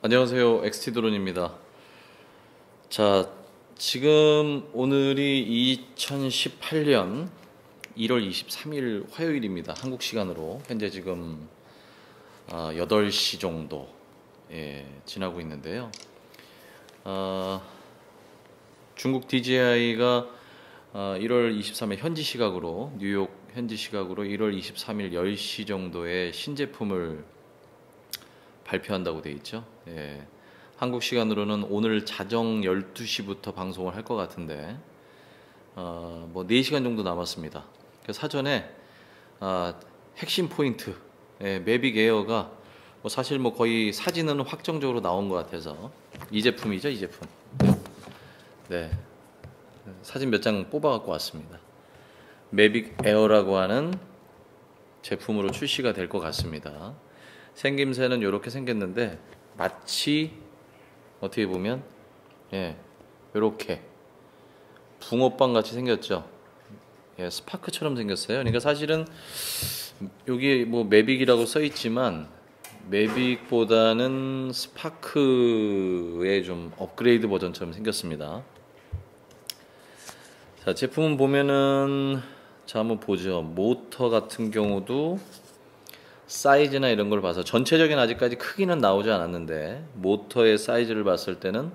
안녕하세요. XT드론입니다. 자, 지금 오늘이 2018년 1월 23일 화요일입니다. 한국 시간으로 현재 지금 8시 정도 지나고 있는데요. 중국 DJI가 1월 23일 현지 시각으로 뉴욕 현지 시각으로 1월 23일 10시 정도에 신제품을 발표한다고 돼 있죠. 한국 시간으로는 오늘 자정 12시부터 방송을 할 것 같은데 뭐 4시간 정도 남았습니다. 그래서 사전에 핵심 포인트 매빅 에어가 뭐 사실 뭐 거의 사진은 확정적으로 나온 것 같아서 이 제품이죠, 이 제품. 네, 사진 몇 장 뽑아 갖고 왔습니다. 매빅 에어라고 하는 제품으로 출시가 될 것 같습니다. 생김새는 이렇게 생겼는데 마치 어떻게 보면 이렇게 붕어빵 같이 생겼죠. 스파크처럼 생겼어요. 그러니까 사실은 여기 뭐 매빅이라고 써 있지만 매빅보다는 스파크의 좀 업그레이드 버전처럼 생겼습니다. 자, 제품은 보면은 자 한번 보죠. 모터 같은 경우도 사이즈나 이런 걸 봐서 전체적인 아직까지 크기는 나오지 않았는데 모터의 사이즈를 봤을 때는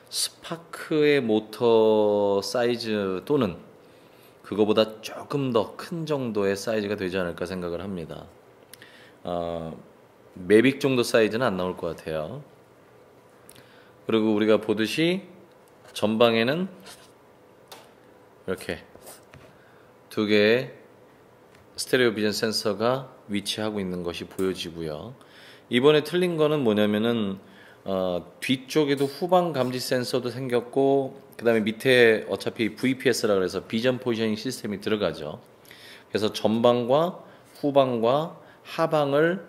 스파크의 모터 사이즈 또는 그거보다 조금 더 큰 정도의 사이즈가 되지 않을까 생각을 합니다. 매빅 정도 사이즈는 안 나올 것 같아요. 그리고 우리가 보듯이 전방에는 이렇게 두 개의 스테레오 비전 센서가 위치하고 있는 것이 보여지고요. 이번에 틀린 거는 뭐냐면은 뒤쪽에도 후방 감지 센서도 생겼고 그 다음에 밑에 어차피 VPS라 그래서 비전 포지셔닝 시스템이 들어가죠. 그래서 전방과 후방과 하방을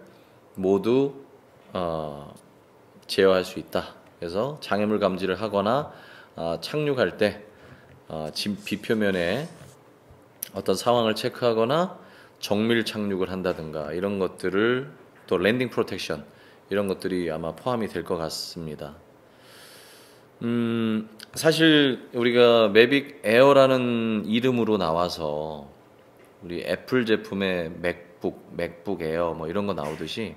모두 제어할 수 있다. 그래서 장애물 감지를 하거나 착륙할 때 비표면에 어떤 상황을 체크하거나 정밀 착륙을 한다든가 이런 것들을 또 랜딩 프로텍션 이런 것들이 아마 포함이 될 것 같습니다. 사실 우리가 매빅 에어라는 이름으로 나와서 우리 애플 제품의 맥북 에어 뭐 이런 거 나오듯이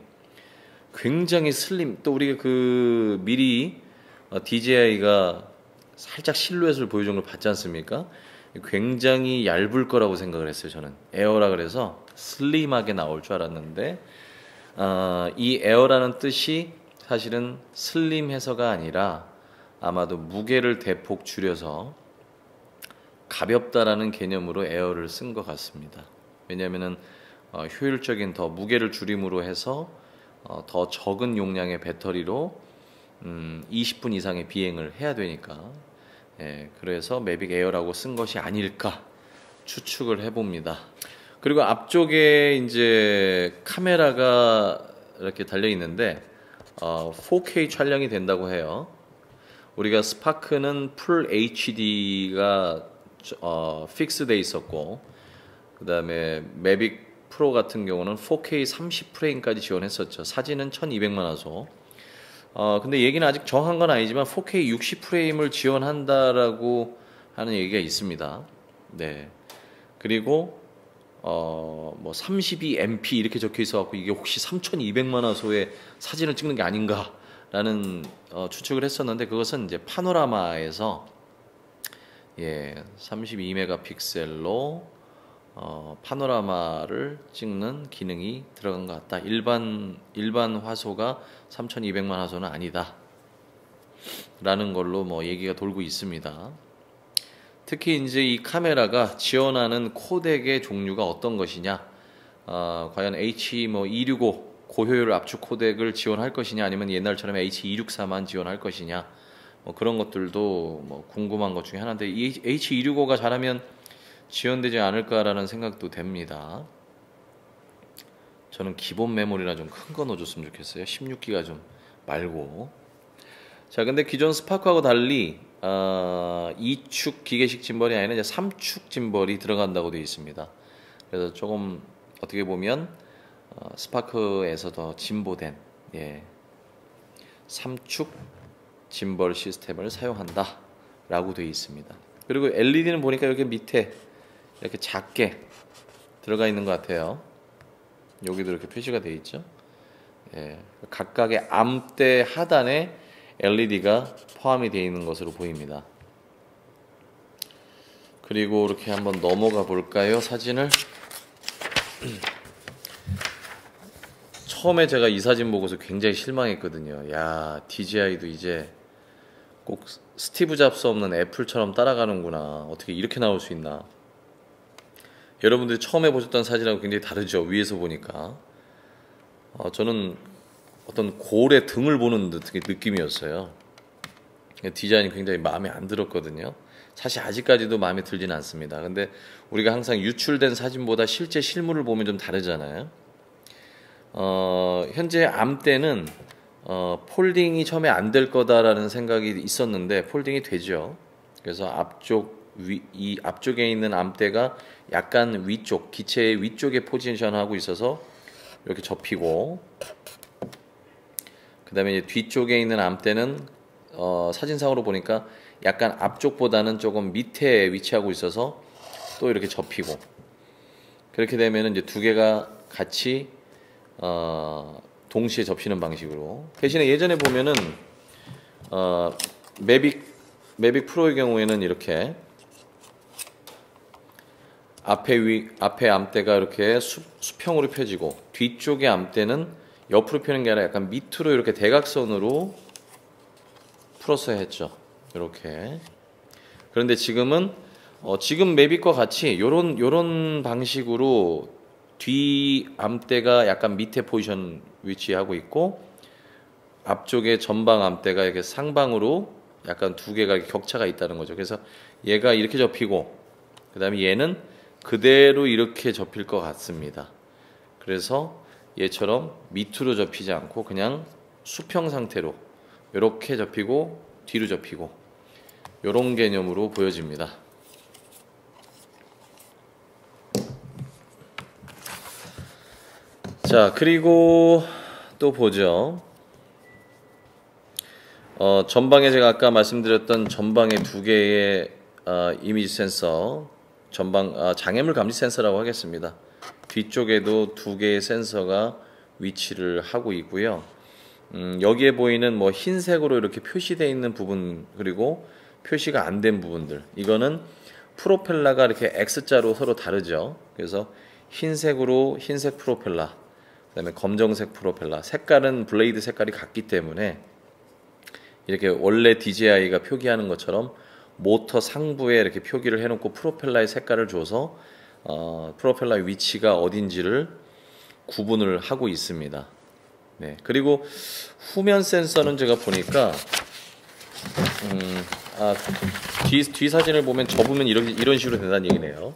굉장히 슬림, 또 우리가 그 미리 DJI가 살짝 실루엣을 보여준 걸 봤지 않습니까? 굉장히 얇을 거라고 생각을 했어요. 저는 에어라 그래서 슬림하게 나올 줄 알았는데 이 에어라는 뜻이 사실은 슬림해서가 아니라 아마도 무게를 대폭 줄여서 가볍다라는 개념으로 에어를 쓴 것 같습니다. 왜냐하면은 효율적인 더 무게를 줄임으로 해서 더 적은 용량의 배터리로 20분 이상의 비행을 해야 되니까 그래서 매빅 에어라고 쓴 것이 아닐까 추측을 해봅니다. 그리고 앞쪽에 이제 카메라가 이렇게 달려 있는데 4K 촬영이 된다고 해요. 우리가 스파크는 풀 HD가 픽스돼 있었고 그 다음에 매빅 프로 같은 경우는 4K 30프레임까지 지원했었죠. 사진은 1200만 화소. 근데 얘기는 아직 정한 건 아니지만 4K 60프레임을 지원한다라고 하는 얘기가 있습니다. 네. 그리고 뭐 32MP 이렇게 적혀 있어갖고 이게 혹시 3200만 화소의 사진을 찍는 게 아닌가라는 추측을 했었는데 그것은 이제 파노라마에서 32메가픽셀로 파노라마를 찍는 기능이 들어간 것 같다. 일반 화소가 3200만 화소는 아니다 라는 걸로 뭐 얘기가 돌고 있습니다. 특히 이제 이 카메라가 지원하는 코덱의 종류가 어떤 것이냐, 과연 H265 고효율 압축 코덱을 지원할 것이냐 아니면 옛날처럼 H264만 지원할 것이냐 뭐 그런 것들도 뭐 궁금한 것 중에 하나인데 이 H265가 잘하면 지원되지 않을까라는 생각도 됩니다. 저는 기본 메모리나 좀 큰 거 넣어줬으면 좋겠어요. 16기가 좀 말고. 자, 근데 기존 스파크하고 달리 2축 기계식 짐벌이 아니라 이제 3축 짐벌이 들어간다고 되어 있습니다. 그래서 조금 어떻게 보면 스파크에서 더 진보된 3축 짐벌 시스템을 사용한다 라고 되어 있습니다. 그리고 LED는 보니까 여기 밑에 이렇게 작게 들어가 있는 것 같아요. 여기도 이렇게 표시가 되어 있죠. 예, 각각의 암대 하단에 LED가 포함이 되어 있는 것으로 보입니다. 그리고 이렇게 한번 넘어가 볼까요? 사진을. 처음에 제가 이 사진 보고서 굉장히 실망했거든요. 야, DJI도 이제 꼭 스티브 잡스 없는 애플처럼 따라가는구나. 어떻게 이렇게 나올 수 있나. 여러분들이 처음에 보셨던 사진하고 굉장히 다르죠. 위에서 보니까. 저는 어떤 고래 등을 보는 느낌이었어요. 디자인이 굉장히 마음에 안 들었거든요. 사실 아직까지도 마음에 들진 않습니다. 근데 우리가 항상 유출된 사진보다 실제 실물을 보면 좀 다르잖아요. 현재 암대는 폴딩이 처음에 안 될 거다라는 생각이 있었는데 폴딩이 되죠. 그래서 이 앞쪽에 있는 암대가 약간 위쪽, 기체의 위쪽에 포지션하고 있어서 이렇게 접히고, 그 다음에 뒤쪽에 있는 암대는 사진상으로 보니까 약간 앞쪽보다는 조금 밑에 위치하고 있어서 또 이렇게 접히고, 그렇게 되면 이제 두 개가 같이 동시에 접히는 방식으로. 대신에 예전에 보면은 매빅 프로의 경우에는 이렇게 앞에 암대가 이렇게 수평으로 펴지고 뒤쪽의 암대는 옆으로 펴는 게 아니라 약간 밑으로 이렇게 대각선으로 풀었어야 했죠. 이렇게. 그런데 지금은 지금 매빅과 같이 요런 방식으로 뒤 암대가 약간 밑에 포지션 위치하고 있고 앞쪽에 전방 암대가 이렇게 상방으로 약간 두 개가 격차가 있다는 거죠. 그래서 얘가 이렇게 접히고 그 다음에 얘는 그대로 이렇게 접힐 것 같습니다. 그래서 얘처럼 밑으로 접히지 않고 그냥 수평 상태로 이렇게 접히고 뒤로 접히고 이런 개념으로 보여집니다. 자, 그리고 또 보죠. 전방에 제가 아까 말씀드렸던 전방에 두 개의 이미지 센서, 장애물 감지 센서라고 하겠습니다. 뒤쪽에도 두 개의 센서가 위치를 하고 있고요. 여기에 보이는 뭐 흰색으로 이렇게 표시되어 있는 부분, 그리고 표시가 안 된 부분들, 이거는 프로펠러가 이렇게 X자로 서로 다르죠. 그래서 흰색으로 흰색 프로펠러, 그다음에 검정색 프로펠러, 색깔은 블레이드 색깔이 같기 때문에 이렇게 원래 DJI가 표기하는 것처럼 모터 상부에 이렇게 표기를 해놓고 프로펠러의 색깔을 줘서 프로펠러의 위치가 어딘지를 구분을 하고 있습니다. 네, 그리고 후면 센서는 제가 보니까 뒤 사진을 보면 접으면 이런 식으로 된다는 얘기네요.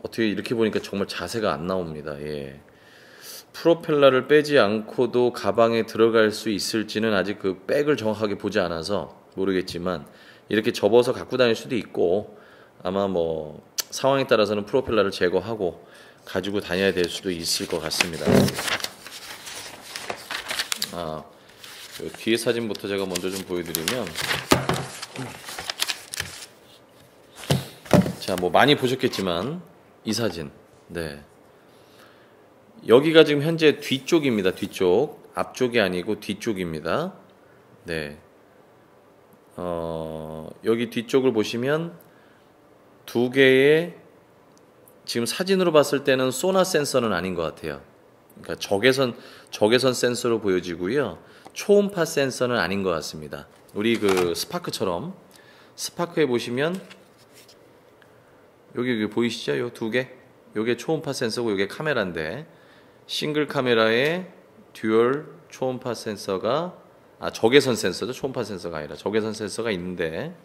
어떻게 이렇게 보니까 정말 자세가 안 나옵니다. 예. 프로펠러를 빼지 않고도 가방에 들어갈 수 있을지는 아직 그 백을 정확하게 보지 않아서 모르겠지만 이렇게 접어서 갖고 다닐 수도 있고 아마 뭐 상황에 따라서는 프로펠러를 제거하고 가지고 다녀야 될 수도 있을 것 같습니다. 뒤에 사진부터 제가 먼저 좀 보여드리면, 자, 뭐 많이 보셨겠지만 이 사진, 네, 여기가 지금 현재 뒤쪽입니다. 뒤쪽, 앞쪽이 아니고 뒤쪽입니다. 네, 여기 뒤쪽을 보시면 두 개의, 지금 사진으로 봤을 때는 소나 센서는 아닌 것 같아요. 그러니까 적외선 센서로 보여지고요. 초음파 센서는 아닌 것 같습니다. 우리 그 스파크처럼, 스파크에 보시면 여기 보이시죠? 요 두 개, 요게 초음파 센서고 요게 카메라인데, 싱글 카메라에 듀얼 초음파 센서가, 적외선 센서죠. 초음파 센서가 아니라 적외선 센서가 있는데,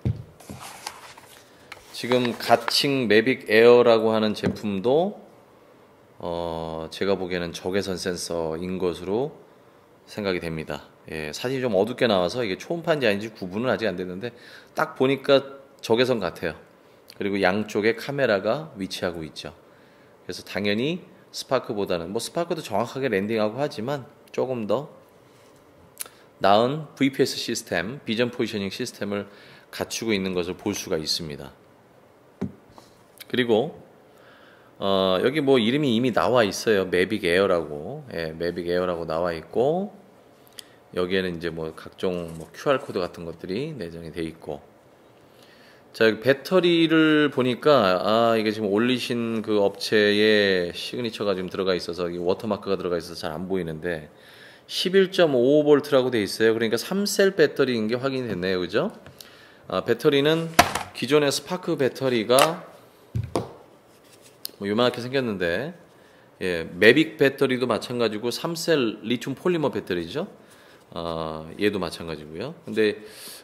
지금 가칭 매빅 에어라고 하는 제품도 제가 보기에는 적외선 센서인 것으로 생각이 됩니다. 예, 사진이 좀 어둡게 나와서 이게 초음파인지 아닌지 구분은 아직 안 됐는데 딱 보니까 적외선 같아요. 그리고 양쪽에 카메라가 위치하고 있죠. 그래서 당연히 스파크보다는, 뭐 스파크도 정확하게 랜딩하고 하지만 조금 더 나은 VPS 시스템, 비전 포지셔닝 시스템을 갖추고 있는 것을 볼 수가 있습니다. 그리고 여기 뭐 이름이 이미 나와 있어요. 매빅 에어라고. 예, 매빅 에어라고 나와 있고, 여기에는 이제 뭐 각종 뭐 QR 코드 같은 것들이 내장이 돼 있고, 자, 여기 배터리를 보니까 이게 지금 올리신 그 업체의 시그니처가 지금 들어가 있어서 이 워터마크가 들어가 있어서 잘 안 보이는데 11.55V라고 돼 있어요. 그러니까 3셀 배터리인 게 확인이 됐네요. 그죠? 배터리는 기존의 스파크 배터리가 뭐 요만하게 생겼는데, 예, 매빅 배터리도 마찬가지고 3셀 리튬 폴리머 배터리죠. 얘도 마찬가지고요. 근데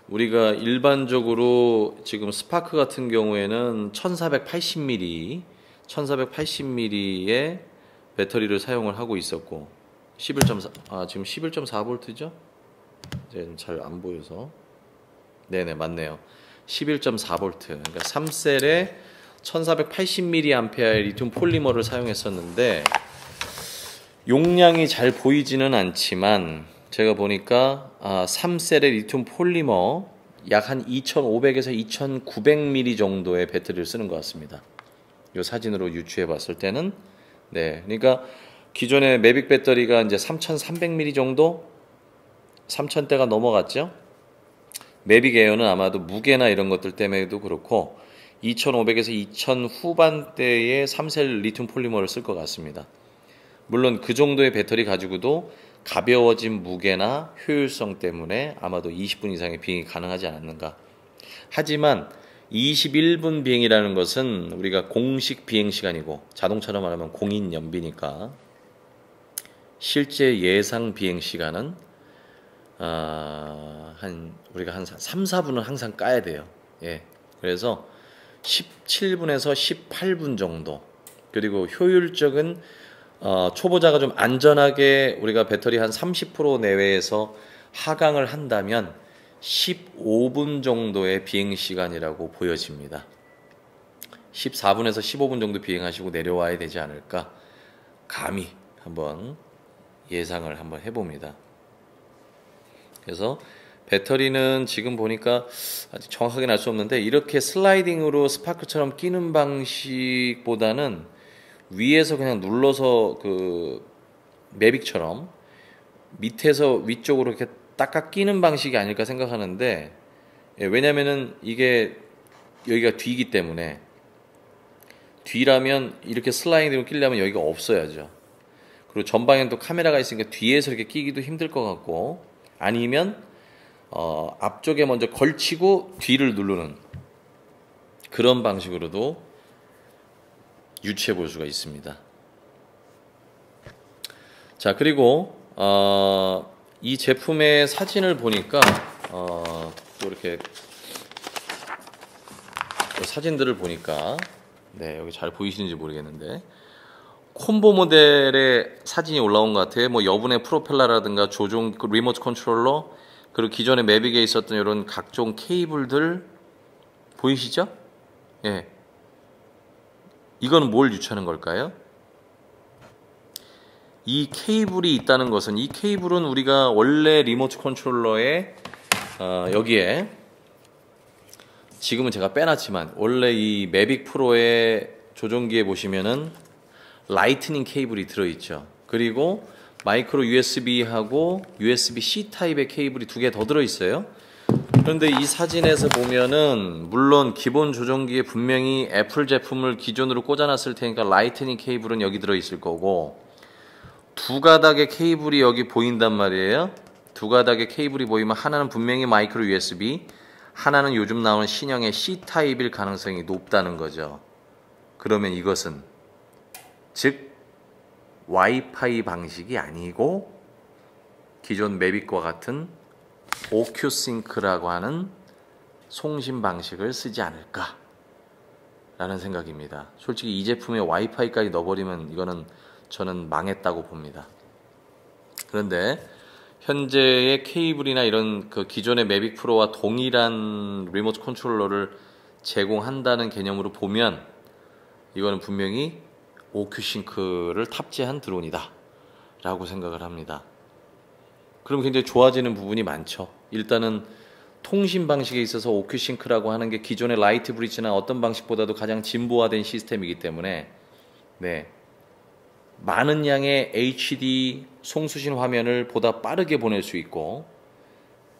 우리가 일반적으로 지금 스파크 같은 경우에는 1480ml의 배터리를 사용을 하고 있었고, 11.4, 지금 11.4V죠? 이제 잘 안 보여서. 네네, 맞네요. 11.4V. 그러니까 3셀에 1480mAh의 리튬 폴리머를 사용했었는데, 용량이 잘 보이지는 않지만 제가 보니까 3셀의 리튬 폴리머 약 한 2500에서 2900ml 정도의 배터리를 쓰는 것 같습니다. 이 사진으로 유추해 봤을 때는. 네, 그러니까 기존의 매빅 배터리가 이제 3300ml 정도, 3000대가 넘어갔죠. 매빅 에어는 아마도 무게나 이런 것들 때문에도 그렇고 2500에서 2000 후반대의 3셀 리튬 폴리머를 쓸 것 같습니다. 물론 그 정도의 배터리 가지고도 가벼워진 무게나 효율성 때문에 아마도 20분 이상의 비행이 가능하지 않았는가. 하지만 21분 비행이라는 것은 우리가 공식 비행 시간이고, 자동차로 말하면 공인 연비니까 실제 예상 비행 시간은 우리가 한 3, 4분은 항상 까야 돼요. 예. 그래서 17분에서 18분 정도. 그리고 효율적인 초보자가 좀 안전하게 우리가 배터리 한 30% 내외에서 하강을 한다면 15분 정도의 비행 시간이라고 보여집니다. 14분에서 15분 정도 비행하시고 내려와야 되지 않을까, 감히 한번 예상을 한번 해봅니다. 그래서 배터리는 지금 보니까 아직 정확하게는 알 수 없는데, 이렇게 슬라이딩으로 스파크처럼 끼는 방식보다는 위에서 그냥 눌러서 그 매빅처럼 밑에서 위쪽으로 이렇게 딱딱 끼는 방식이 아닐까 생각하는데, 예, 왜냐면은 이게 여기가 뒤이기 때문에, 뒤라면 이렇게 슬라이딩으로 끼려면 여기가 없어야죠. 그리고 전방에는 또 카메라가 있으니까 뒤에서 이렇게 끼기도 힘들 것 같고, 아니면 앞쪽에 먼저 걸치고 뒤를 누르는 그런 방식으로도 유추해 볼 수가 있습니다. 자, 그리고 이 제품의 사진을 보니까 또 이렇게 사진들을 보니까, 네, 여기 잘 보이시는지 모르겠는데 콤보 모델의 사진이 올라온 것 같아요. 뭐 여분의 프로펠러라든가 조종 리모트 컨트롤러, 그리고 기존의 매빅에 있었던 이런 각종 케이블들 보이시죠? 예. 이건 뭘 유추하는 걸까요? 이 케이블이 있다는 것은, 이 케이블은 우리가 원래 리모트 컨트롤러에 여기에 지금은 제가 빼놨지만 원래 이 매빅 프로의 조종기에 보시면은 라이트닝 케이블이 들어있죠. 그리고 마이크로 USB하고 USB-C 타입의 케이블이 2개 더 들어있어요. 그런데 이 사진에서 보면은 물론 기본 조종기에 분명히 애플 제품을 기존으로 꽂아놨을 테니까 라이트닝 케이블은 여기 들어있을 거고, 두 가닥의 케이블이 여기 보인단 말이에요. 두 가닥의 케이블이 보이면 하나는 분명히 마이크로 USB, 하나는 요즘 나오는 신형의 C 타입일 가능성이 높다는 거죠. 그러면 이것은 즉 와이파이 방식이 아니고 기존 매빅과 같은 오큐싱크라고 하는 송신 방식을 쓰지 않을까 라는 생각입니다. 솔직히 이 제품에 와이파이까지 넣어버리면 이거는 저는 망했다고 봅니다. 그런데 현재의 케이블이나 이런 그 기존의 매빅 프로와 동일한 리모트 컨트롤러를 제공한다는 개념으로 보면 이거는 분명히 오큐싱크를 탑재한 드론이다 라고 생각을 합니다. 그럼 굉장히 좋아지는 부분이 많죠. 일단은 통신 방식에 있어서 오큐싱크라고 하는 게 기존의 라이트 브릿지나 어떤 방식보다도 가장 진보화된 시스템이기 때문에 네, 많은 양의 HD 송수신 화면을 보다 빠르게 보낼 수 있고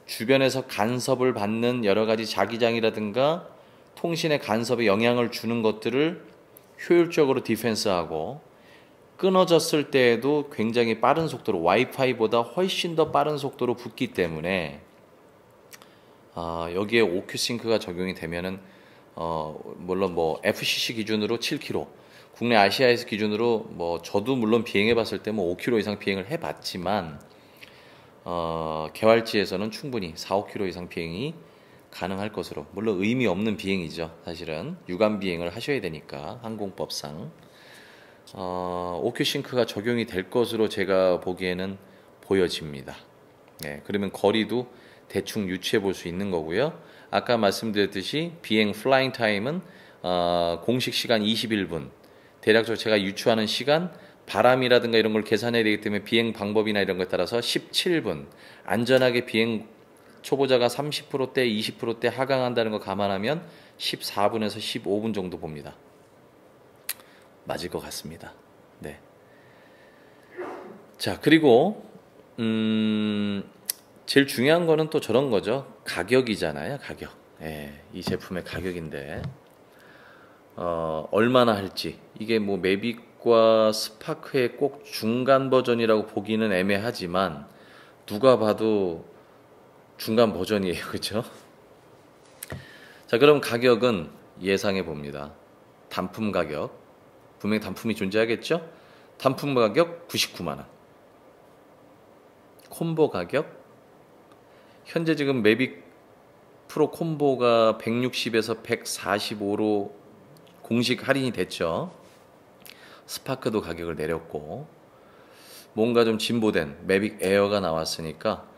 주변에서 간섭을 받는 여러 가지 자기장이라든가 통신의 간섭에 영향을 주는 것들을 효율적으로 디펜스하고 끊어졌을 때에도 굉장히 빠른 속도로 와이파이보다 훨씬 더 빠른 속도로 붙기 때문에 여기에 오큐싱크가 적용이 되면은 물론 뭐 FCC 기준으로 7km, 국내 아시아에서 기준으로 뭐 저도 물론 비행해 봤을 때 뭐 5km 이상 비행을 해 봤지만 개활지에서는 충분히 4, 5km 이상 비행이 가능할 것으로, 물론 의미 없는 비행이죠. 사실은 유관 비행을 하셔야 되니까 항공법상 오큐싱크가 적용이 될 것으로 제가 보기에는 보여집니다. 네, 그러면 거리도 대충 유추해 볼 수 있는 거고요. 아까 말씀드렸듯이 비행 플라잉 타임은 공식 시간 21분, 대략적으로 제가 유추하는 시간, 바람이라든가 이런 걸 계산해야 되기 때문에 비행 방법이나 이런 것에 따라서 17분, 안전하게 비행 초보자가 30%대, 20%대 하강한다는 거 감안하면 14분에서 15분 정도 봅니다. 맞을 것 같습니다. 네. 자, 그리고 제일 중요한 거는 또 저런 거죠. 가격이잖아요. 가격. 예, 이 제품의 가격인데 얼마나 할지. 이게 뭐 매빅과 스파크의 꼭 중간 버전이라고 보기는 애매하지만 누가 봐도 중간 버전이에요. 그렇죠? 자, 그럼 가격은 예상해 봅니다. 단품 가격. 분명히 단품이 존재하겠죠? 단품 가격 99만 원. 콤보 가격 현재 지금 매빅 프로 콤보가 160에서 145로 공식 할인이 됐죠. 스파크도 가격을 내렸고 뭔가 좀 진보된 매빅 에어가 나왔으니까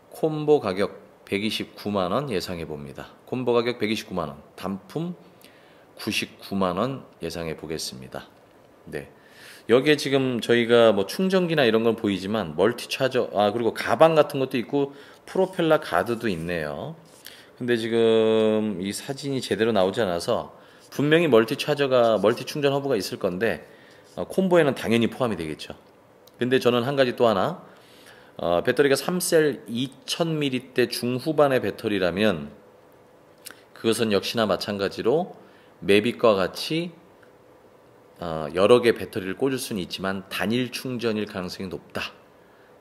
콤보 가격 129만 원 예상해 봅니다. 콤보 가격 129만 원, 단품 99만 원 예상해 보겠습니다. 네. 여기에 지금 저희가 뭐 충전기나 이런 건 보이지만 멀티 차저, 그리고 가방 같은 것도 있고 프로펠러 가드도 있네요. 근데 지금 이 사진이 제대로 나오지 않아서 분명히 멀티 충전 허브가 있을 건데 콤보에는 당연히 포함이 되겠죠. 근데 저는 한 가지 또 하나, 배터리가 3셀 2000mAh 중후반의 배터리라면 그것은 역시나 마찬가지로 매빅과 같이 여러 개 배터리를 꽂을 수는 있지만 단일 충전일 가능성이 높다.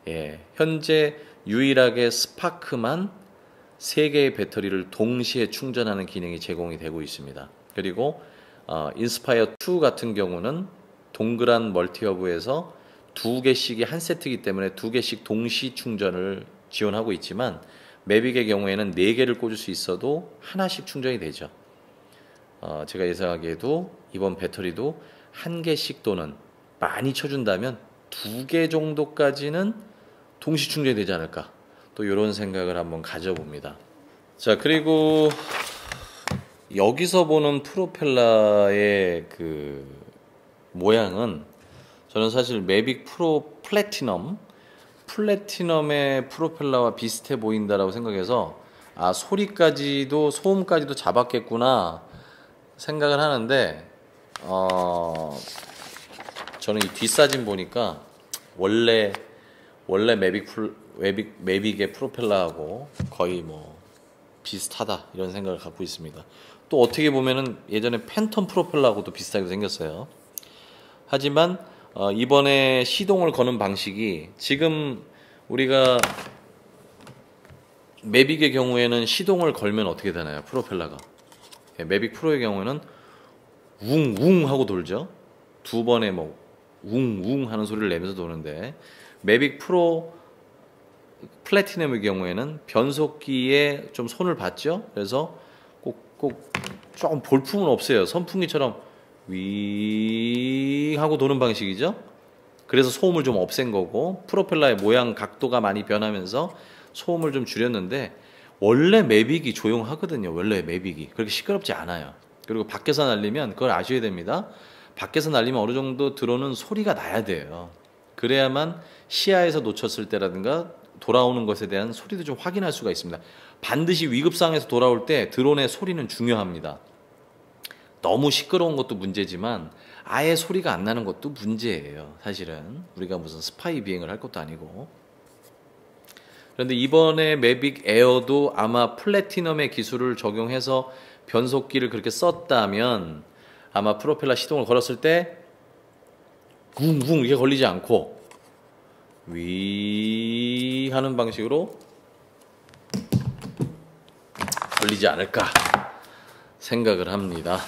예, 현재 유일하게 스파크만 3개의 배터리를 동시에 충전하는 기능이 제공이 되고 있습니다. 그리고 인스파이어 2 같은 경우는 동그란 멀티허브에서 2개씩이 한 세트이기 때문에 2개씩 동시 충전을 지원하고 있지만 매빅의 경우에는 4개를 꽂을 수 있어도 하나씩 충전이 되죠. 제가 예상하기에도 이번 배터리도 1개씩 또는 많이 쳐준다면 2개 정도까지는 동시 충전이 되지 않을까, 또 이런 생각을 한번 가져봅니다. 자, 그리고 여기서 보는 프로펠러의 그 모양은 저는 사실 매빅 프로 플래티넘의 프로펠러와 비슷해 보인다라고 생각해서 소음까지도 잡았겠구나 생각을 하는데 저는 이 뒷사진 보니까 원래 매빅의 프로펠러하고 거의 뭐 비슷하다 이런 생각을 갖고 있습니다. 또 어떻게 보면은 예전에 팬텀 프로펠러하고도 비슷하게 생겼어요. 하지만 이번에 시동을 거는 방식이, 지금 우리가 매빅의 경우에는 시동을 걸면 어떻게 되나요? 프로펠러가 매빅 프로의 경우에는 웅웅 하고 돌죠. 2번에 뭐 웅웅 하는 소리를 내면서 도는데 매빅 프로 플래티넘의 경우에는 변속기에 좀 손을 봤죠. 그래서 꼭 조금 볼품은 없어요. 선풍기처럼 윙 하고 도는 방식이죠. 그래서 소음을 좀 없앤 거고 프로펠러의 모양 각도가 많이 변하면서 소음을 좀 줄였는데 원래 매빅이 조용하거든요. 원래 매빅이 그렇게 시끄럽지 않아요. 그리고 밖에서 날리면 그걸 아셔야 됩니다. 밖에서 날리면 어느 정도 들어오는 소리가 나야 돼요. 그래야만 시야에서 놓쳤을 때라든가 돌아오는 것에 대한 소리도 좀 확인할 수가 있습니다. 반드시 위급상에서 돌아올 때 드론의 소리는 중요합니다. 너무 시끄러운 것도 문제지만 아예 소리가 안 나는 것도 문제예요. 사실은 우리가 무슨 스파이 비행을 할 것도 아니고. 그런데 이번에 매빅 에어도 아마 플래티넘의 기술을 적용해서 변속기를 그렇게 썼다면 아마 프로펠러 시동을 걸었을 때 붕붕 이렇게 걸리지 않고 위 하는 방식으로 걸리지 않을까 생각을 합니다.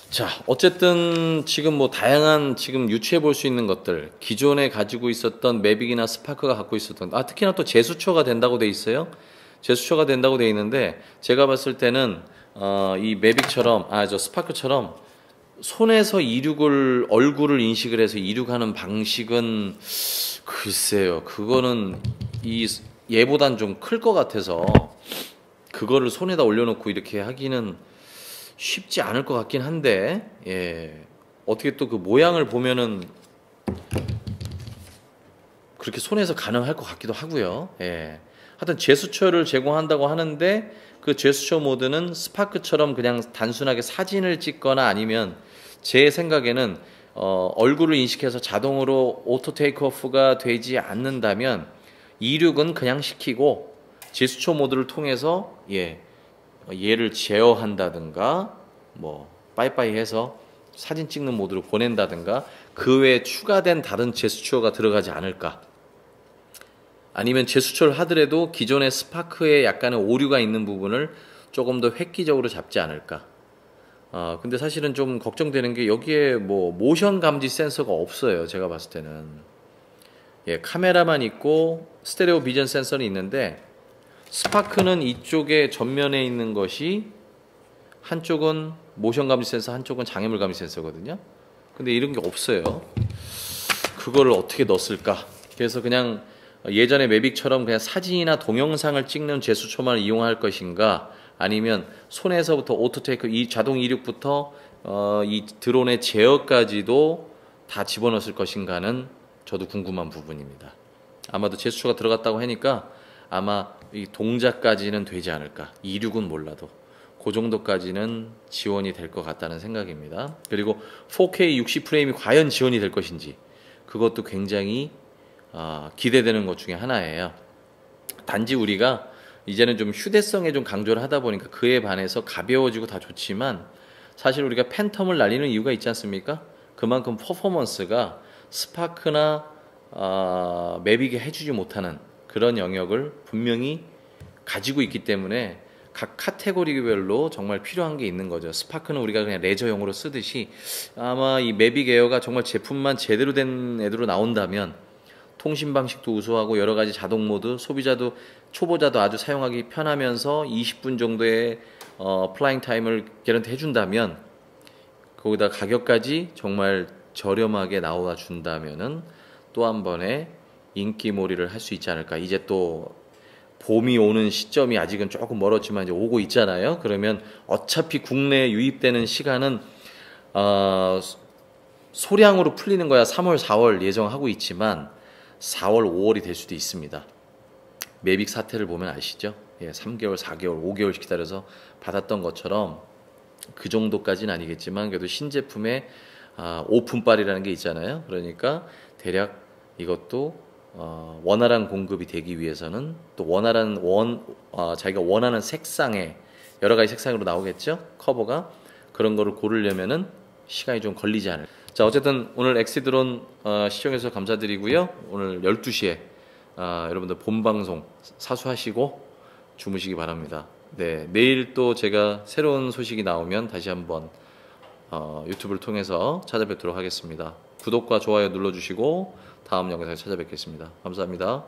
자, 어쨌든 지금 뭐 다양한 지금 유추해 볼 수 있는 것들, 기존에 가지고 있었던 매빅이나 스파크가 갖고 있었던, 특히나 또 제수처가 된다고 돼 있어요. 제수처가 된다고 돼 있는데 제가 봤을 때는 이 매빅처럼 저 스파크처럼 손에서 이륙을 얼굴을 인식을 해서 이륙하는 방식은 글쎄요, 그거는 이 얘보단 좀 클 것 같아서 그거를 손에다 올려놓고 이렇게 하기는 쉽지 않을 것 같긴 한데, 예, 어떻게 또 그 모양을 보면은 그렇게 손에서 가능할 것 같기도 하고요. 예, 하여튼 제스처를 제공한다고 하는데 그 제스처 모드는 스파크처럼 그냥 단순하게 사진을 찍거나 아니면 제 생각에는 얼굴을 인식해서 자동으로 오토 테이크오프가 되지 않는다면 이륙은 그냥 시키고 제스처 모드를 통해서 얘를 제어한다든가 뭐 빠이빠이 해서 사진 찍는 모드로 보낸다든가 그 외에 추가된 다른 제스처가 들어가지 않을까. 아니면 제스처를 하더라도 기존의 스파크에 약간의 오류가 있는 부분을 조금 더 획기적으로 잡지 않을까. 근데 사실은 좀 걱정되는 게 여기에 뭐 모션 감지 센서가 없어요. 제가 봤을 때는. 예, 카메라만 있고 스테레오 비전 센서는 있는데 스파크는 이쪽에 전면에 있는 것이 한쪽은 모션 감지 센서, 한쪽은 장애물 감지 센서거든요. 근데 이런 게 없어요. 그거를 어떻게 넣었을까? 그래서 그냥 예전에 매빅처럼 그냥 사진이나 동영상을 찍는 제수처만 이용할 것인가? 아니면 손에서부터 오토테이크, 이 자동 이륙부터 이 드론의 제어까지도 다 집어넣었을 것인가는 저도 궁금한 부분입니다. 아마도 제스처가 들어갔다고 하니까 아마 이 동작까지는 되지 않을까. 이륙은 몰라도 그 정도까지는 지원이 될 것 같다는 생각입니다. 그리고 4K 60프레임이 과연 지원이 될 것인지 그것도 굉장히 기대되는 것 중에 하나예요. 단지 우리가 이제는 좀 휴대성에 좀 강조를 하다 보니까 그에 반해서 가벼워지고 다 좋지만 사실 우리가 팬텀을 날리는 이유가 있지 않습니까? 그만큼 퍼포먼스가 스파크나 매빅이 해주지 못하는 그런 영역을 분명히 가지고 있기 때문에 각 카테고리별로 정말 필요한 게 있는 거죠. 스파크는 우리가 그냥 레저용으로 쓰듯이 아마 이 매빅 에어가 정말 제품만 제대로 된 애들로 나온다면 통신 방식도 우수하고 여러 가지 자동 모드, 소비자도 초보자도 아주 사용하기 편하면서 20분 정도의 플라잉 타임을 개런티 해준다면 거기다 가격까지 정말 저렴하게 나와 준다면은 또 한 번의 인기몰이를 할 수 있지 않을까. 이제 또 봄이 오는 시점이 아직은 조금 멀었지만 이제 오고 있잖아요. 그러면 어차피 국내에 유입되는 시간은 소량으로 풀리는 거야 3월, 4월 예정하고 있지만 4월, 5월이 될 수도 있습니다. 매빅 사태를 보면 아시죠? 3개월, 4개월, 5개월씩 기다려서 받았던 것처럼 그 정도까지는 아니겠지만 그래도 신제품의 오픈빨이라는 게 있잖아요. 그러니까 대략 이것도 원활한 공급이 되기 위해서는 또 자기가 원하는 색상의 여러 가지 색상으로 나오겠죠. 커버가 그런 거를 고르려면은 시간이 좀 걸리지 않을. 자, 어쨌든 오늘 엑시드론 시청해주셔서 감사드리고요. 오늘 12시에 여러분들 본방송 사수하시고 주무시기 바랍니다. 네, 내일 또 제가 새로운 소식이 나오면 다시 한번 유튜브를 통해서 찾아뵙도록 하겠습니다. 구독과 좋아요 눌러주시고 다음 영상에 찾아뵙겠습니다. 감사합니다.